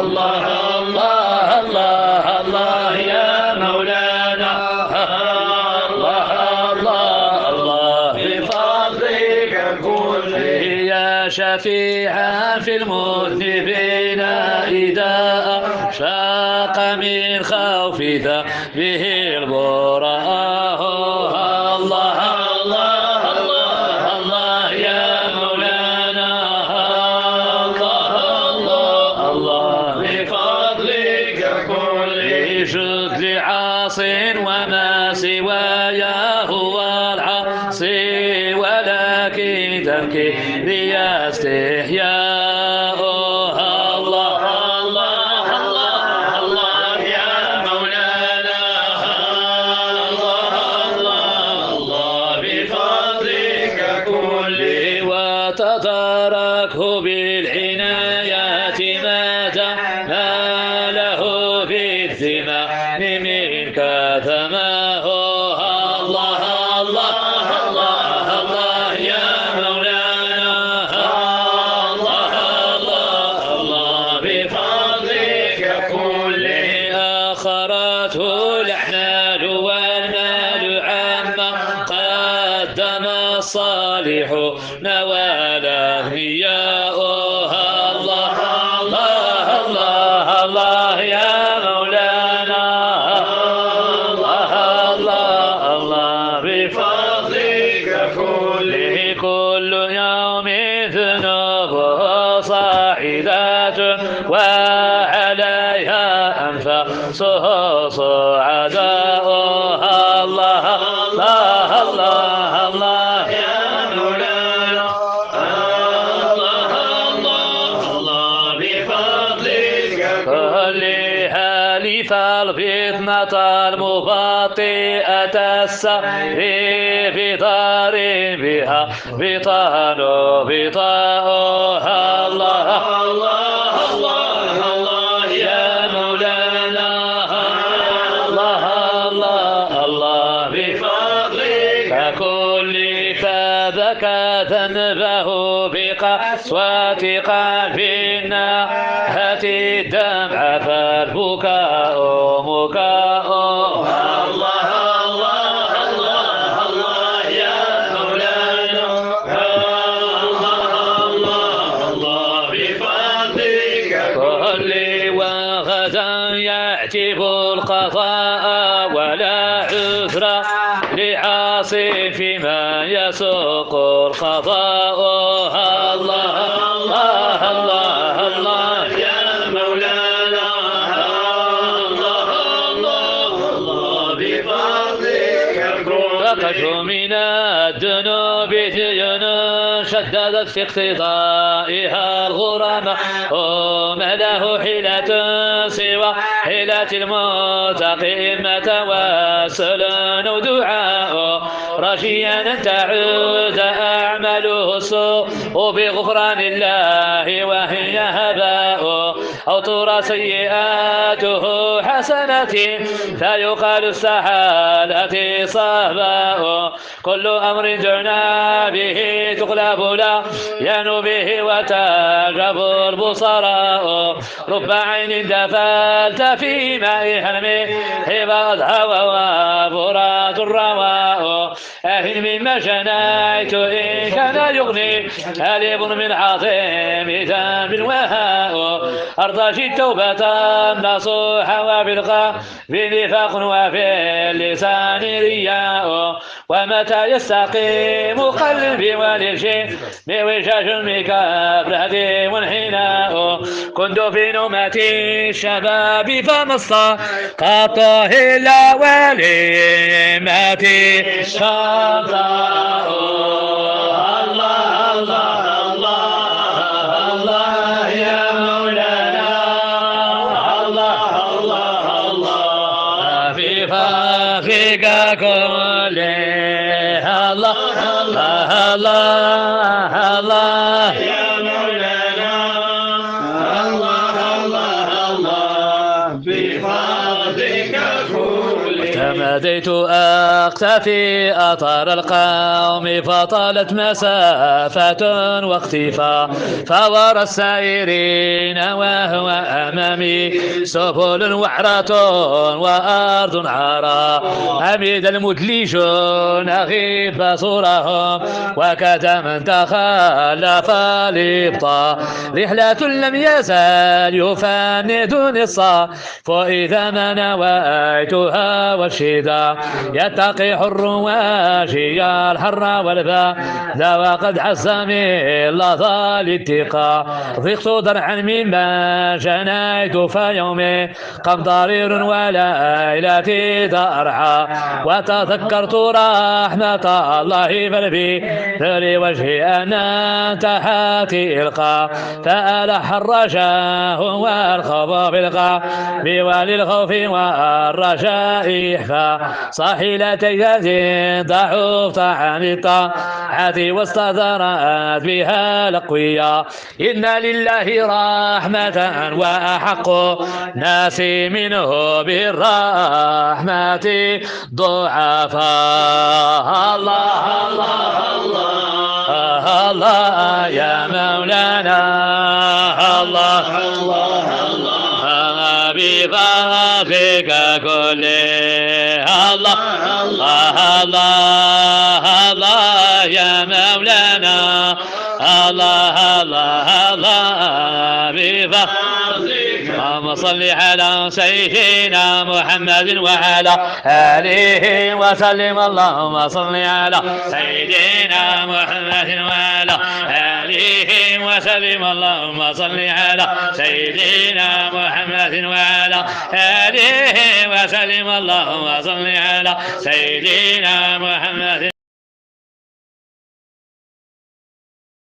الله الله الله الله يا مولانا الله الله الله بفضلك كله يا شفيعا في المذنبين إذا شاق من خوف ذا به البراء الله الله الله الله يا مولانا الله الله الله بفضلك كله شد لعاص وما سواي هو العاصي ولكن تذكيري استحياء الله الله الله الله يا مولانا الله الله الله بفضلك كله وتداركه بالعنايات ما دام له في الزمان منك ثماه الله الله الله الله يا مولانا الله الله الله بفضلك كله أخرته الأحمال والمال عما قدم الصالحون والأنبياء الله الله الله الله يا مولانا الله الله الله بفضلك كله كل يوم ذنوبه صاعدات وعليها أنفاسه صعداء الله الله الله الله يا مولانا الله الله الله بفضلك كلها لفالفتنة المبطئة السير بدار بها بطان بطاء الله الله الله الله يا مولانا الله الله الله بفضلك كل فذكى ذنبه بقسوة قلب نهت الدمع فالبكاء مكاء الله الله الله الله يا مولانا الله الله الله بفضلك كل وغدا يعتب القضاء ولا عذر لعاص فيما يسوق القضاء الله الله الله الله يا مولانا الله الله الله بفضلك فقد من الذنوب ديون شددت في اقتضائها الغرماء وما له حيلة سوى حيلة المتقين توسل ودعاء رجيا أن تعود أعماله السوء بغفران الله وهي هباء أو ترى سيئاته حسنة فيقال السحالة صهباء كل أمر جعنا به تغلب لا ينو به وتجب البصراء رب عين دفلت في ماء حلمه هبادها وفرات الرواء أهل مما جنيت إن كان يغني أليب من عظيم ذنب وهاء أرضى التوبة النصوح وبالغاء بنفاق وفي اللسان رياء ومتى يستقيم قلبي وللشيء بوجاج بكبرة وانحناء كنت في نومة الشباب فمصى قطه إلا وليمتي شطاء الله الله الله الله يا مولانا الله الله الله في فافك كله الله الله الله الله يا مولانا الله الله الله بفضلك كله تمديت أقتفي أطار القوم فطالت مسافة واختفاء فورى السائرين وهو أمامي سبل وعرة وأرض عرى أميد المدلجون أغيب صورهم وكذا من تخلف الإبطاء رحلة لم يزال يفندني الصف فإذا ما نويتها والشدة يتقي حر واجي الحر والباء ذا وقد حس من لظى الاتقاء ضغط درعا مما جنيت فيومي قم ضرير وليلتي ترعى وتذكرت رحمة الله فلبي ذري وجهي أن تحاتي إلقى فألح الرجاء والخوف بالغى بوالي الخوف والرجاء إحفى صاحلتي هذه ضعفت عن الطاعة واستدرت بها الأقوياء إن لله رحمة وأحق ناس منه بالرحمة ضعفاء الله الله الله الله يا مولانا الله الله الله بفضلك كله الله الله الله الله يا مولانا الله الله الله بفضلك اللهم صل على سيدنا محمد وعلى آله وسلم اللهم صل على سيدنا محمد وعلى آله وسلم اللهم صل على سيدنا محمد وعلى آله وسلم اللهم صل على سيدنا محمد